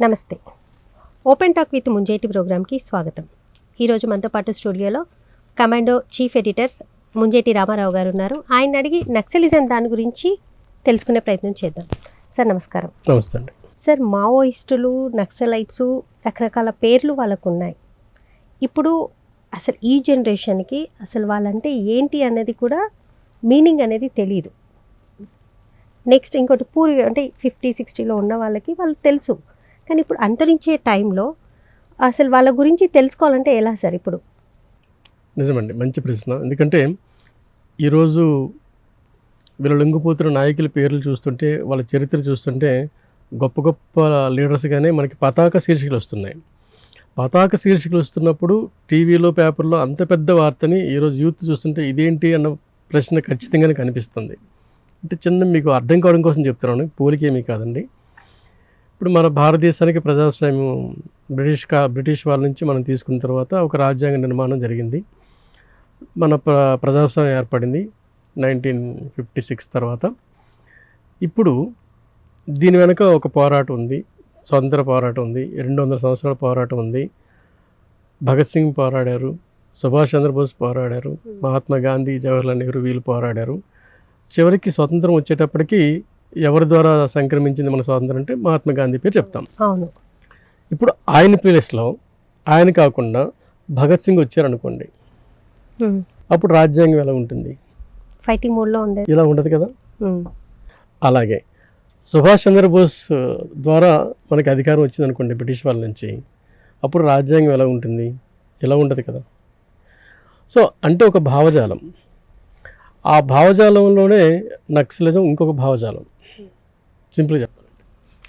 నమస్తే. Open talk with Munjeti ప్రోగ్రామ్కి స్వాగతం. ఈరోజు మనతో పాటు స్టూడియోలో commando chief editor Munjeti Ramarao గారు ఉన్నారు. ఆయన అడిగి నక్సలిజం దాని గురించి తెలుసుకునే ప్రయత్నం చేద్దాం. సార్ నమస్కారం. నమస్తే అండి. సార్, మావోయిస్టులు, నక్సలైట్స్ రకరకాల పేర్లు వాళ్ళకు ఉన్నాయి. ఇప్పుడు అసలు ఈ జనరేషన్కి అసలు వాళ్ళంటే ఏంటి అనేది కూడా మీనింగ్ అనేది తెలియదు. నెక్స్ట్ ఇంకోటి అంటే 50-60లో ఉన్న వాళ్ళకి వాళ్ళు తెలుసు. కానీ ఇప్పుడు అంతరించే టైంలో అసలు వాళ్ళ గురించి తెలుసుకోవాలంటే ఎలా సార్? ఇప్పుడు నిజమండి, మంచి ప్రశ్న. ఎందుకంటే ఈరోజు వీళ్ళు లొంగిపోతున్న నాయకుల పేర్లు చూస్తుంటే, వాళ్ళ చరిత్ర చూస్తుంటే గొప్ప గొప్ప లీడర్స్గానే మనకి పతాక శీర్షికలు వస్తున్నాయి. పతాక శీర్షికలు వస్తున్నప్పుడు టీవీలో, పేపర్లో అంత పెద్ద వార్తని ఈరోజు యూత్ చూస్తుంటే ఇదేంటి అన్న ప్రశ్న ఖచ్చితంగానే కనిపిస్తుంది. అంటే చిన్న మీకు అర్థం కావడం కోసం చెప్తున్నాను, పోలికేమీ కాదండి. ఇప్పుడు మన భారతదేశానికి ప్రజాస్వామ్యం బ్రిటిష్ వాళ్ళ నుంచి మనం తీసుకున్న తర్వాత ఒక రాజ్యాంగ నిర్మాణం జరిగింది. మన ప్రజాస్వామ్యం ఏర్పడింది 1956 తర్వాత. ఇప్పుడు దీని వెనక ఒక పోరాటం ఉంది, స్వతంత్ర పోరాటం ఉంది, 200 సంవత్సరాల పోరాటం ఉంది. భగత్ సింగ్ పోరాడారు, సుభాష్ చంద్రబోస్ పోరాడారు, మహాత్మా గాంధీ, జవహర్లాల్ నెహ్రూ వీళ్ళు పోరాడారు. చివరికి స్వతంత్రం వచ్చేటప్పటికి ఎవరి ద్వారా సంక్రమించింది మన స్వాతంత్రం అంటే మహాత్మా గాంధీ పేరు చెప్తాం. అవును. ఇప్పుడు ఆయన ప్లేస్లో ఆయన కాకుండా భగత్ సింగ్ వచ్చారనుకోండి, అప్పుడు రాజ్యాంగం ఎలా ఉంటుంది? ఫైటింగ్ మోడ్లో ఉండేది, ఇలా ఉండదు కదా. అలాగే సుభాష్ చంద్రబోస్ ద్వారా మనకి అధికారం వచ్చింది అనుకోండి బ్రిటిష్ వాళ్ళ నుంచి, అప్పుడు రాజ్యాంగం ఎలా ఉంటుంది? ఇలా ఉండదు కదా. సో అంటే ఒక భావజాలం, ఆ భావజాలంలోనే నక్సలిజం ఇంకొక భావజాలం. సింపుల్గా చెప్పాలి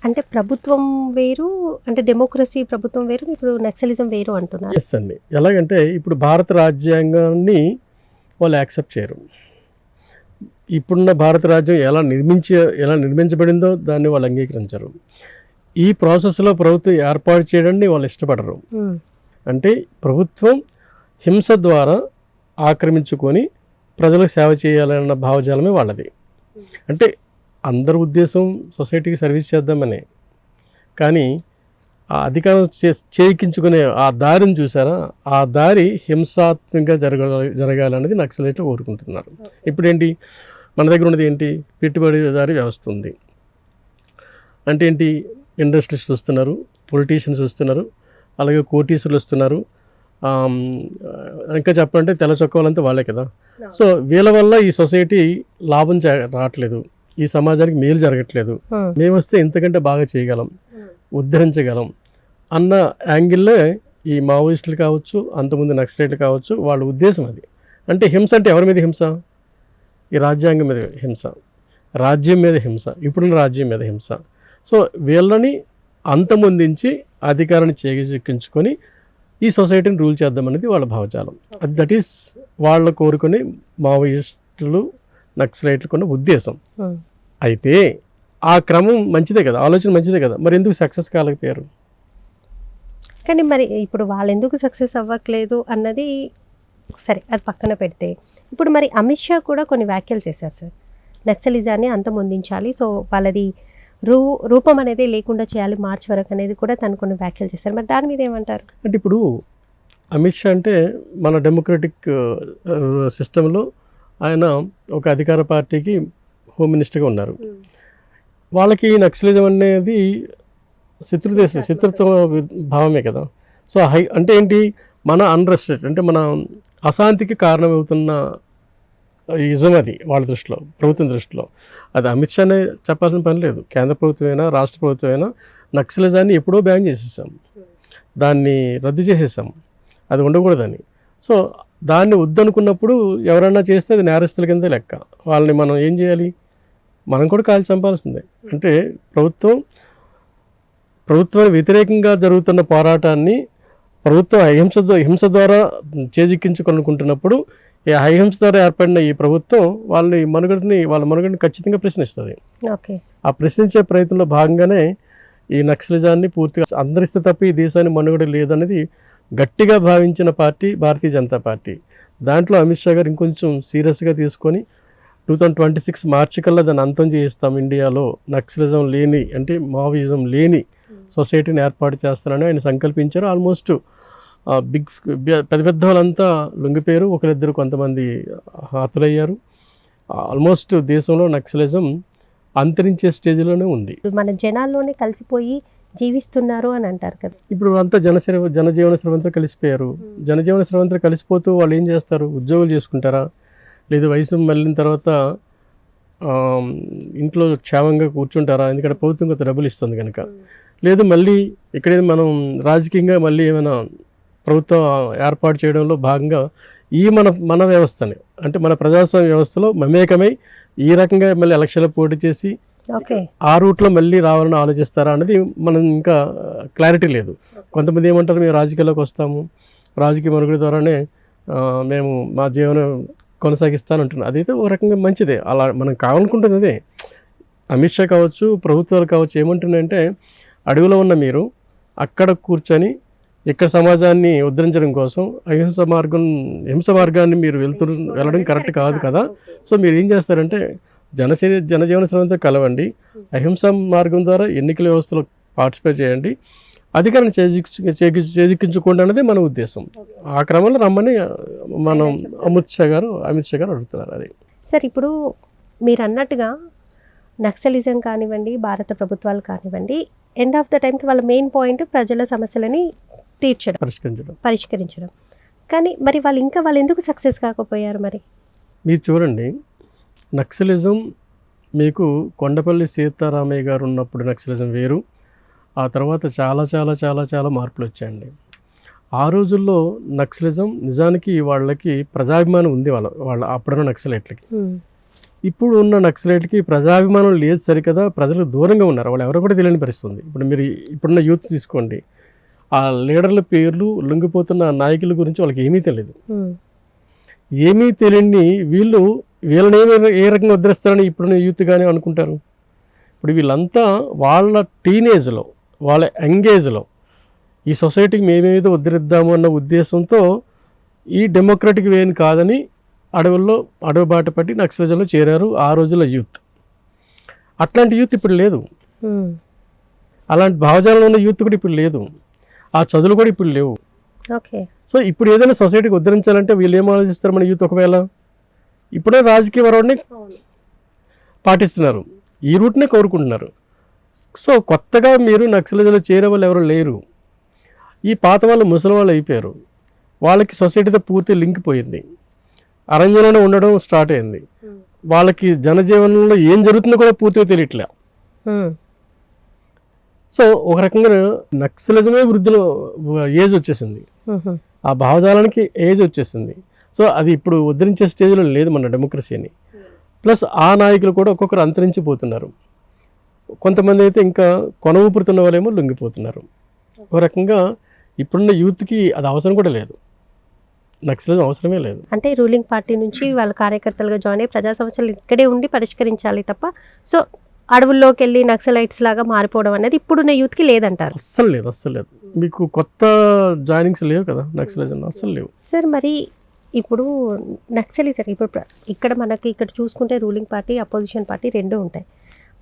అంటే ప్రభుత్వం వేరు, అంటే డెమోక్రసీ ప్రభుత్వం వేరు, ఇప్పుడు నక్సలిజం వేరు అంటున్నారు. ఎస్ అండి. ఎలాగంటే ఇప్పుడు భారత రాజ్యాంగాన్ని వాళ్ళు యాక్సెప్ట్ చేయరు. ఇప్పుడున్న భారత రాజ్యం ఎలా నిర్మించబడిందో దాన్ని వాళ్ళు అంగీకరించరు. ఈ ప్రాసెస్లో ప్రభుత్వం ఏర్పాటు చేయడాన్ని వాళ్ళు ఇష్టపడరు. అంటే ప్రభుత్వం హింస ద్వారా ఆక్రమించుకొని ప్రజలకు సేవ చేయాలన్న భావజాలమే వాళ్ళది. అంటే అందరి ఉద్దేశం సొసైటీకి సర్వీస్ చేద్దామనే, కానీ ఆ అధికారం చేయించుకునే ఆ దారిని చూసారా, ఆ దారి హింసాత్మకంగా జరగాలనేది నక్సలైట్లు కోరుకుంటున్నారు. ఇప్పుడు ఏంటి మన దగ్గర ఉన్నది ఏంటి? పెట్టుబడిదారీ వ్యవస్థ ఉంది. అంటే ఏంటి? ఇండస్ట్రియలిస్ట్ వస్తున్నారు, పొలిటీషియన్స్ వస్తున్నారు, అలాగే కోటీసులు వస్తున్నారు. ఇంకా చెప్పాలంటే తెల్ల చొక్క వాళ్ళంతా వాళ్ళే కదా. సో వీళ్ళ వల్ల ఈ సొసైటీ లాభం రావట్లేదు, ఈ సమాజానికి మేలు జరగట్లేదు, మేము వస్తే ఇంతకంటే బాగా చేయగలం, ఉద్ధరించగలం అన్న యాంగిల్లో ఈ మావోయిస్టులు కావచ్చు, అంతకుముందు నక్సలైట్లు కావచ్చు, వాళ్ళ ఉద్దేశం అది. అంటే హింస అంటే ఎవరి మీద హింస? ఈ రాజ్యాంగం మీద హింస, రాజ్యం మీద హింస, ఇప్పుడున్న రాజ్యం మీద హింస. సో వీళ్ళని అంతమొందించి అధికారాన్ని చేజిక్కించుకొని ఈ సొసైటీని రూల్ చేద్దామనేది వాళ్ళ భావజాలం. దట్ ఈస్ వాళ్ళ కోరుకునే మావోయిస్టులు, నక్సలైట్లు కొన్న ఉద్దేశం. అయితే ఆ క్రమం మంచిదే కదా, ఆలోచన మంచిదే కదా, మరి ఎందుకు సక్సెస్ కాలేకపోయారు? కానీ మరి ఇప్పుడు వాళ్ళు ఎందుకు సక్సెస్ అవ్వట్లేదు అన్నది సరే, అది పక్కన పెడితే ఇప్పుడు మరి అమిత్ షా కూడా కొన్ని వ్యాఖ్యలు చేశారు సార్. నక్సలిజాన్ని అంతమొందించాలి, సో వాళ్ళది రూపం అనేది లేకుండా చేయాలి మార్చి వరకు అనేది కూడా తను కొన్ని వ్యాఖ్యలు చేశారు. మరి దాని మీద ఏమంటారు? అంటే ఇప్పుడు అమిత్ షా అంటే మన డెమోక్రటిక్ సిస్టంలో ఆయన ఒక అధికార పార్టీకి హోమ్ మినిస్టర్గా ఉన్నారు. వాళ్ళకి నక్సలిజం అనేది శత్రుత్వ భావమే కదా. సో అంటే ఏంటి? మన అన్రెస్టెడ్ అంటే మన అశాంతికి కారణమవుతున్న ఇజం అది వాళ్ళ దృష్టిలో, ప్రభుత్వం దృష్టిలో. అది అమిత్ షానే చెప్పాల్సిన పని లేదు. కేంద్ర ప్రభుత్వమైనా రాష్ట్ర ప్రభుత్వమైనా నక్సలిజాన్ని ఎప్పుడో బ్యాన్ చేసేసాం, దాన్ని రద్దు చేసేసాం, అది ఉండకూడదని. సో దాన్ని వద్దనుకున్నప్పుడు ఎవరన్నా చేస్తే అది నేరస్తుల కింద లెక్క. వాళ్ళని మనం ఏం చేయాలి? మనం కూడా కాల్చి చంపాల్సిందే. అంటే ప్రభుత్వానికి వ్యతిరేకంగా జరుగుతున్న పోరాటాన్ని ప్రభుత్వం హింస ద్వారా చేజిక్కించుకోనుకుంటున్నప్పుడు ఈ అహింస ద్వారా ఏర్పడిన ఈ ప్రభుత్వం వాళ్ళ మనుగడని ఖచ్చితంగా ప్రశ్నిస్తుంది. ఆ ప్రశ్నించే ప్రయత్నంలో భాగంగానే ఈ నక్సలిజాన్ని పూర్తిగా అందరిస్తే తప్ప ఈ దేశాన్ని మనుగడ లేదనేది గట్టిగా భావించిన పార్టీ భారతీయ జనతా పార్టీ. దాంట్లో అమిత్ షా గారు ఇంకొంచెం సీరియస్గా తీసుకొని 2026 మార్చి కల్లా దాన్ని అంతం చేయిస్తాం, ఇండియాలో నక్సలిజం లేని అంటే మావోయిజం లేని సొసైటీని ఏర్పాటు చేస్తానని ఆయన సంకల్పించారు. ఆల్మోస్ట్ పెద్ద పెద్ద వాళ్ళంతా లొంగిపోయారు, ఒకరిద్దరు కొంతమంది హతులయ్యారు. ఆల్మోస్ట్ దేశంలో నక్సలిజం అంతరించే స్టేజ్లోనే ఉంది. మన జనాల్లోనే కలిసిపోయి జీవిస్తున్నారు అని అంటారు కదా. ఇప్పుడు అంతా జనజీవన స్రవంతో కలిసిపోయారు. జనజీవన స్రవంతో కలిసిపోతూ వాళ్ళు ఏం చేస్తారు? ఉద్యోగాలు చేసుకుంటారా, లేదు వయసు మళ్ళిన తర్వాత ఇంట్లో క్షేమంగా కూర్చుంటారా? ఎందుకంటే ప్రభుత్వం కొంత డబ్బులు ఇస్తుంది కనుక. లేదు మళ్ళీ ఇక్కడే మనం రాజకీయంగా మళ్ళీ ఏమైనా ప్రభుత్వం ఏర్పాటు చేయడంలో భాగంగా ఈ మన వ్యవస్థని, అంటే మన ప్రజాస్వామ్య వ్యవస్థలో మమేకమై ఈ రకంగా మళ్ళీ ఎలక్షన్లో పోటీ చేసి ఆ రూట్లో మళ్ళీ రావాలని ఆలోచిస్తారా అనేది మనం ఇంకా క్లారిటీ లేదు. కొంతమంది ఏమంటారు, మేము రాజకీయాల్లోకి వస్తాము, రాజకీయ మనుగడ ద్వారానే మేము మా జీవనం కొనసాగిస్తానంటున్నాను. అదైతే ఒక రకంగా మంచిదే, అలా మనం కావాలనుకుంటుంది అదే. అమిత్ షా కావచ్చు, ప్రభుత్వాలు కావచ్చు, ఏమంటున్నాయంటే అడవిలో ఉన్న మీరు అక్కడ కూర్చొని ఇక్కడ సమాజాన్ని ఉద్ధరించడం కోసం హింస మార్గాన్ని మీరు వెళ్ళడం కరెక్ట్ కాదు కదా. సో మీరు ఏం చేస్తారంటే జనజీవన స్రవంతో కలవండి, అహింస మార్గం ద్వారా ఎన్నికల వ్యవస్థలో పార్టిసిపేట్ చేయండి, అధికారాన్ని చేజిక్కించుకోండి అనేది మన ఉద్దేశం. ఆ క్రమంలో రమ్మని మనం అమిత్ షా గారు అడుగుతున్నారు. అది సార్, ఇప్పుడు మీరు అన్నట్టుగా నక్సలిజం కానివ్వండి, భారత ప్రభుత్వాలు కానివ్వండి, ఎండ్ ఆఫ్ ద టైంకి వాళ్ళ మెయిన్ పాయింట్ ప్రజల సమస్యలని పరిష్కరించడం. కానీ మరి వాళ్ళు ఎందుకు సక్సెస్ కాకపోయారు? మరి మీరు చూడండి, నక్సలిజం మీకు కొండపల్లి సీతారామయ్య గారు ఉన్నప్పుడు నక్సలిజం వేరు, ఆ తర్వాత చాలా చాలా చాలా చాలా మార్పులు వచ్చాయండి. ఆ రోజుల్లో నక్సలిజం నిజానికి వాళ్ళకి ప్రజాభిమానం ఉంది, వాళ్ళ అప్పుడున్న నక్సలైట్లకి. ఇప్పుడు ఉన్న నక్సలైట్లకి ప్రజాభిమానం లేదు సరికదా, ప్రజలు దూరంగా ఉన్నారు, వాళ్ళు ఎవరో కూడా తెలియని పరిస్థితి ఉంది. ఇప్పుడు మీరు ఇప్పుడున్న యూత్ తీసుకోండి, ఆ లీడర్ల పేర్లు, లొంగిపోతున్న నాయకుల గురించి వాళ్ళకి ఏమీ తెలియదు. ఏమీ తెలియని వీళ్ళని ఏ రకంగా ఉద్ధరిస్తారని ఇప్పుడున్న యూత్ కానీ అనుకుంటారు. ఇప్పుడు వీళ్ళంతా వాళ్ళ టీనేజ్లో, వాళ్ళ యంగేజ్లో ఈ సొసైటీకి మేమేదో ఉద్ధరిద్దాము అన్న ఉద్దేశంతో ఈ డెమోక్రటిక్ వేని కాదని అడవి బాట పట్టి నక్సలిజంలో చేరారు ఆ రోజుల్లో యూత్. అట్లాంటి యూత్ ఇప్పుడు లేదు, అలాంటి భావజాలంలో ఉన్న యూత్ కూడా ఇప్పుడు లేదు, ఆ చదువులు కూడా ఇప్పుడు లేవు. సో ఇప్పుడు ఏదైనా సొసైటీకి ఉద్ధరించాలంటే వీళ్ళు ఏం ఆలోచిస్తారు? మన యూత్ ఒకవేళ ఇప్పుడే రాజకీయ వరవడిని పాటిస్తున్నారు, ఈ రూట్నే కోరుకుంటున్నారు. సో కొత్తగా మీరు నక్సలిజంలో చేరే వాళ్ళు ఎవరు లేరు. ఈ పాత వాళ్ళు ముసలి వాళ్ళు అయిపోయారు, వాళ్ళకి సొసైటీతో పూర్తి లింక్ పోయింది, అరణ్యంలోనే ఉండడం స్టార్ట్ అయింది, వాళ్ళకి జనజీవనంలో ఏం జరుగుతుందో కూడా పూర్తిగా తెలియట్లే. సో ఒక రకంగా నక్సలిజమే వృద్ధిలో ఏజ్ వచ్చేసింది, ఆ భావజాలానికి ఏజ్ వచ్చేసింది. సో అది ఇప్పుడు ఉద్ధరించే స్టేజ్లో లేదు మన డెమోక్రసీని. ప్లస్ ఆ నాయకులు కూడా ఒక్కొక్కరు అంతరించిపోతున్నారు. కొంతమంది అయితే ఇంకా కొన ఊపుతున్న వాళ్ళేమో లొంగిపోతున్నారు. ఒక రకంగా ఇప్పుడున్న యూత్కి అది అవసరం కూడా లేదు, నక్సలిజం అవసరమే లేదు. అంటే రూలింగ్ పార్టీ నుంచి వాళ్ళ కార్యకర్తలుగా జాయిన్ అయ్యి ప్రజా సమస్యలు ఇక్కడే ఉండి పరిష్కరించాలి తప్ప సో అడవుల్లోకి వెళ్ళి నక్సలైట్స్ లాగా మారిపోవడం అనేది ఇప్పుడున్న యూత్కి లేదంటారు. అస్సలు లేదు. మీకు కొత్త జాయినింగ్స్ లేవు కదా నక్సలిజం, అస్సలు లేవు. సార్, మరి ఇప్పుడు నక్సలిజం ఇప్పుడు మనకి ఇక్కడ చూసుకుంటే రూలింగ్ పార్టీ, అపోజిషన్ పార్టీ రెండూ ఉంటాయి.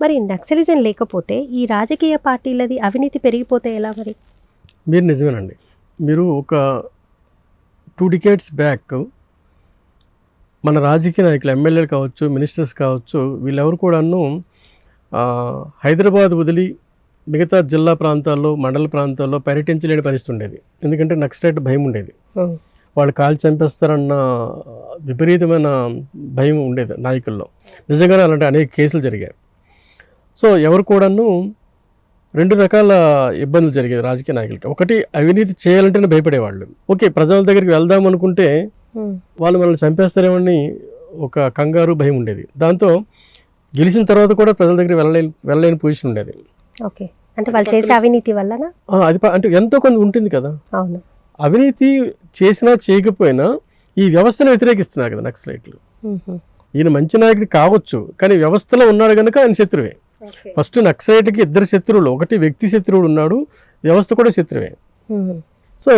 మరి నక్సలిజం లేకపోతే ఈ రాజకీయ పార్టీలది అవినీతి పెరిగిపోతే ఎలా? మరి మీరు నిజమేనండి, మీరు ఒక 2 decades బ్యాక్ మన రాజకీయ నాయకులు, ఎమ్మెల్యేలు కావచ్చు, మినిస్టర్స్ కావచ్చు, వీళ్ళెవరు కూడాను హైదరాబాద్ వదిలి మిగతా జిల్లా ప్రాంతాల్లో, మండల ప్రాంతాల్లో పర్యటించలేని పరిస్థితి ఉండేది. ఎందుకంటే నక్సలైట్ భయం ఉండేది, వాళ్ళు కాల్చి చంపేస్తారన్న విపరీతమైన భయం ఉండేది నాయకుల్లో. నిజంగానే అలాంటి అనేక కేసులు జరిగాయి. సో ఎవరు కూడాను 2 రకాల ఇబ్బందులు జరిగేది రాజకీయ నాయకులకి. ఒకటి, అవినీతి చేయాలంటేనే భయపడేవాళ్ళు. ఓకే, ప్రజల దగ్గరికి వెళ్దాం అనుకుంటే వాళ్ళు మనల్ని చంపేస్తారేమని ఒక కంగారు భయం ఉండేది. దాంతో గెలిచిన తర్వాత కూడా ప్రజల దగ్గర వెళ్ళలేని పొజిషన్ ఉండేది. ఓకే, అంటే వాళ్ళు చేసే అవినీతి వలన అది అంటే ఎంతో కొంత ఉంటుంది కదా. అవును, అవినీతి చేసినా చేయకపోయినా ఈ వ్యవస్థను వ్యతిరేకిస్తున్నారు కదా నక్సలైట్లు. ఈయన మంచి నాయకుడు కావచ్చు, కానీ వ్యవస్థలో ఉన్నాడు కనుక ఆయన శత్రువే. ఫస్ట్ నక్సలైట్కి 2 శత్రువులు, ఒకటి వ్యక్తి శత్రువుడు ఉన్నాడు, వ్యవస్థ కూడా శత్రువే. సో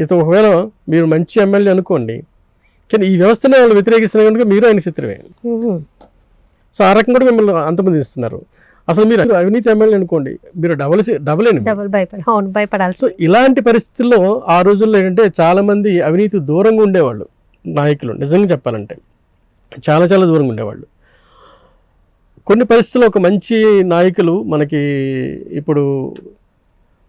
ఇతను ఒకవేళ మీరు మంచి ఎమ్మెల్యే అనుకోండి, కానీ ఈ వ్యవస్థనే వాళ్ళు వ్యతిరేకిస్తున్నారు కనుక మీరు ఆయన శత్రువే. సో ఆ రకంగా కూడా మిమ్మల్ని అంతమంది ఇస్తున్నారు. అసలు మీరు అవినీతి ఎమ్మెల్యే అనుకోండి, మీరు డబల్ ఎనిమిది. డబుల్ అవును, భయపడాల్సి. సో ఇలాంటి పరిస్థితుల్లో ఆ రోజుల్లో ఏంటంటే చాలామంది అవినీతి దూరంగా ఉండేవాళ్ళు నాయకులు. నిజంగా చెప్పాలంటే చాలా చాలా దూరంగా ఉండేవాళ్ళు. కొన్ని పరిస్థితుల్లో ఒక మంచి నాయకులు మనకి ఇప్పుడు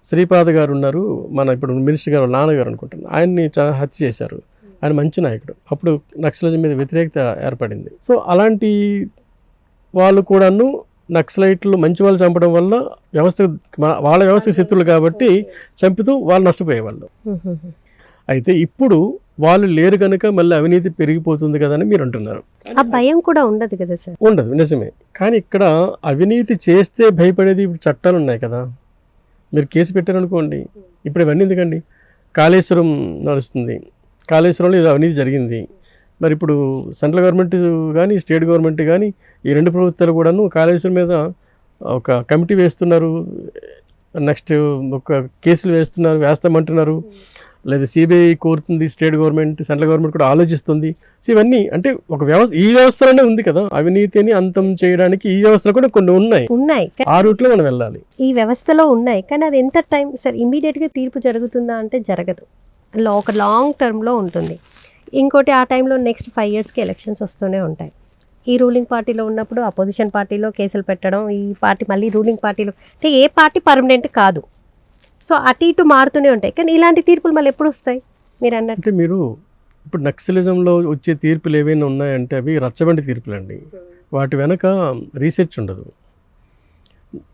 శ్రీపాద గారు ఉన్నారు, మన ఇప్పుడు మినిస్టర్ గారు నాన్నగారు అనుకుంటాను, ఆయన్ని హత్య చేశారు. ఆయన మంచి నాయకుడు. అప్పుడు నక్సలిజం మీద వ్యతిరేకత ఏర్పడింది. సో అలాంటి వాళ్ళు కూడాను నక్సలైట్లు మంచి వాళ్ళు చంపడం వల్ల వాళ్ళ వ్యవస్థ శత్రువులు కాబట్టి చంపుతూ వాళ్ళు నష్టపోయేవాళ్ళు. అయితే ఇప్పుడు వాళ్ళు లేరు కనుక మళ్ళీ అవినీతి పెరిగిపోతుంది కదా అని మీరు అంటున్నారు. ఆ భయం కూడా ఉండదు కదా సార్? ఉండదు, నిజమే. కానీ ఇక్కడ అవినీతి చేస్తే భయపడేది ఇప్పుడు చట్టాలు ఉన్నాయి కదా. మీరు కేసు పెట్టారనుకోండి, ఇప్పుడు ఇవన్నీ ఎందుకండి? కాళేశ్వరం నడుస్తుంది, కాళేశ్వరంలో ఏదో అవినీతి జరిగింది. మరి ఇప్పుడు సెంట్రల్ గవర్నమెంట్ కానీ స్టేట్ గవర్నమెంట్ కానీ ఈ రెండు ప్రభుత్వాలు కూడాను కాళేశ్వరం మీద ఒక కమిటీ వేస్తున్నారు, నెక్స్ట్ ఒక కేసులు వేస్తామంటున్నారు. లేదా సిబిఐ కోరుతుంది, స్టేట్ గవర్నమెంట్ సెంట్రల్ గవర్నమెంట్ కూడా ఆలోచిస్తుంది. సో ఇవన్నీ అంటే ఒక వ్యవస్థ, ఈ వ్యవస్థలోనే ఉంది కదా అవినీతిని అంతం చేయడానికి. ఈ వ్యవస్థలో కూడా కొన్ని ఉన్నాయి, ఆ రూట్లో మనం వెళ్ళాలి. ఈ వ్యవస్థలో ఉన్నాయి, కానీ అది ఎంత టైం సార్? ఇమీడియట్గా తీర్పు జరుగుతుందా అంటే జరగదు, ఒక లాంగ్ టర్మ్లో ఉంటుంది. ఇంకోటి ఆ టైంలో నెక్స్ట్ 5 yearsకి ఎలక్షన్స్ వస్తూనే ఉంటాయి. ఈ రూలింగ్ పార్టీలో ఉన్నప్పుడు అపోజిషన్ పార్టీలో కేసులు పెట్టడం, ఈ పార్టీ మళ్ళీ రూలింగ్ పార్టీలో, అంటే ఏ పార్టీ పర్మనెంట్ కాదు. సో అటు ఇటు మారుతూనే ఉంటాయి. కానీ ఇలాంటి తీర్పులు మళ్ళీ ఎప్పుడు వస్తాయి మీరు అన్నట్టు? అంటే మీరు ఇప్పుడు నక్సలిజంలో వచ్చే తీర్పులు ఏవైనా ఉన్నాయంటే అవి రచ్చబండి తీర్పులు అండి. వాటి వెనక రీసెర్చ్ ఉండదు,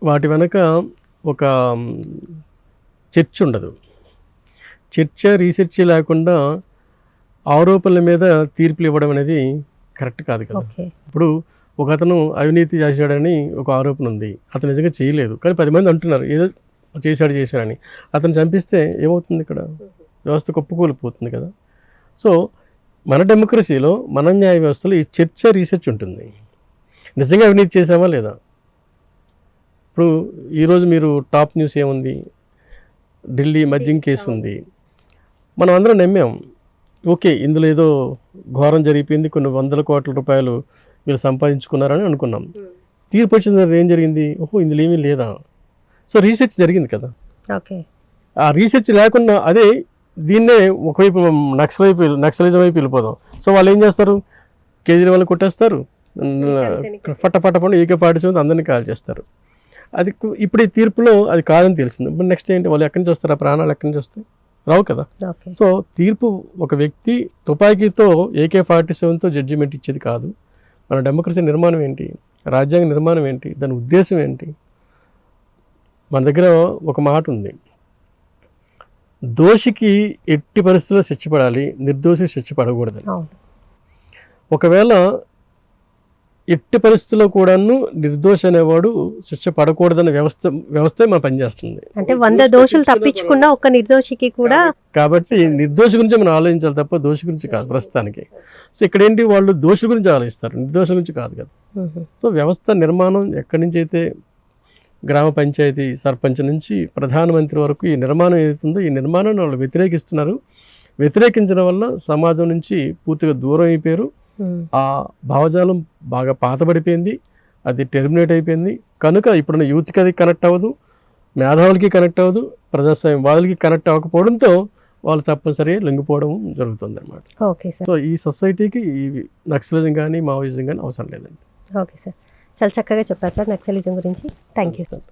వాటి వెనక ఒక చర్చ ఉండదు. చర్చ రీసెర్చ్ లేకుండా ఆరోపణల మీద తీర్పులు ఇవ్వడం అనేది కరెక్ట్ కాదు కదా. ఇప్పుడు ఒక అతను అవినీతి చేశాడని ఒక ఆరోపణ ఉంది, అతను నిజంగా చేయలేదు, కానీ 10 మంది అంటున్నారు ఏదో చేశాడని. అతను చంపిస్తే ఏమవుతుంది? ఇక్కడ వ్యవస్థ కుప్పకూలిపోతుంది కదా. సో మన డెమోక్రసీలో, మన న్యాయ వ్యవస్థలో ఈ చర్చ రీసెర్చ్ ఉంటుంది. నిజంగా అవినీతి చేసామా లేదా? ఇప్పుడు ఈరోజు మీరు టాప్ న్యూస్ ఏముంది? ఢిల్లీ మద్యం కేసు ఉంది. మనం అందరం నమ్మాం, ఓకే ఇందులో ఏదో ఘోరం జరిగిపోయింది, కొన్ని 100 కోట్ల రూపాయలు వీళ్ళు సంపాదించుకున్నారని అనుకున్నాం. తీర్పు వచ్చిన తర్వాత ఏం జరిగింది? ఓహో ఇందులో ఏమీ లేదా. సో రీసెర్చ్ జరిగింది కదా. ఆ రీసెర్చ్ లేకుండా అదే దీన్నే ఒకవైపు నక్సలిజం వైపు వెళ్ళిపోదాం. సో వాళ్ళు ఏం చేస్తారు? కేజ్రీవాల్ కొట్టేస్తారు, పట్టపండి ఏకే పాటించి అందరినీ కాల్ చేస్తారు. అది ఇప్పుడు ఈ తీర్పులో అది కాదని తెలిసింది. ఇప్పుడు నెక్స్ట్ ఏంటి? వాళ్ళు ఎక్కడి నుంచి వస్తారు? ఆ ప్రాణాలు ఎక్కడి నుంచి వస్తాయి? రావు కదా. సో తీర్పు ఒక వ్యక్తి తుపాకీతో AK-47తో జడ్జిమెంట్ ఇచ్చేది కాదు. మన డెమోక్రసీ నిర్మాణం ఏంటి, రాజ్యాంగ నిర్మాణం ఏంటి, దాని ఉద్దేశం ఏంటి? మన దగ్గర ఒక మాట ఉంది, దోషికి ఎట్టి పరిస్థితుల్లో శిక్ష పడాలి, నిర్దోషికి శిక్ష పడకూడదని. ఒకవేళ ఎట్టి పరిస్థితుల్లో కూడాను నిర్దోషి అనేవాడు శిక్ష పడకూడదనే వ్యవస్థ మనం పనిచేస్తుంది. అంటే 100 దోషులు తప్పించుకున్నా ఒక్క నిర్దోషికి కూడా. కాబట్టి నిర్దోషి గురించి మనం ఆలోచించాలి తప్ప దోషి గురించి కాదు ప్రస్తుతానికి. సో ఇక్కడ ఏంటి, వాళ్ళు దోషి గురించి ఆలోచిస్తారు, నిర్దోషి గురించి కాదు కదా. సో వ్యవస్థ నిర్మాణం ఎక్కడి నుంచి అయితే గ్రామ పంచాయతీ సర్పంచ్ నుంచి ప్రధానమంత్రి వరకు ఈ నిర్మాణం ఏదైతుందో ఈ నిర్మాణాన్ని వాళ్ళు వ్యతిరేకిస్తున్నారు. వ్యతిరేకించడం వల్ల సమాజం నుంచి పూర్తిగా దూరం అయిపోయారు. ఆ భావజాలం బాగా పాతబడిపోయింది, అది టెర్మినేట్ అయిపోయింది. కనుక ఇప్పుడున్న యూత్కి అది కనెక్ట్ అవ్వదు, మేధావులకి కనెక్ట్ అవ్వదు, ప్రజాస్వామ్యవాదులకి కనెక్ట్ అవ్వకపోవడంతో వాళ్ళు తప్పనిసరిగా లొంగిపోవడం జరుగుతుంది అనమాట. సో ఈ సొసైటీకి ఈ నక్సలిజం కానీ మావోయిజం కానీ అవసరం లేదండి. ఓకే సార్, చాలా చక్కగా చెప్పారు సార్ నక్సలిజం గురించి. Thank you sir.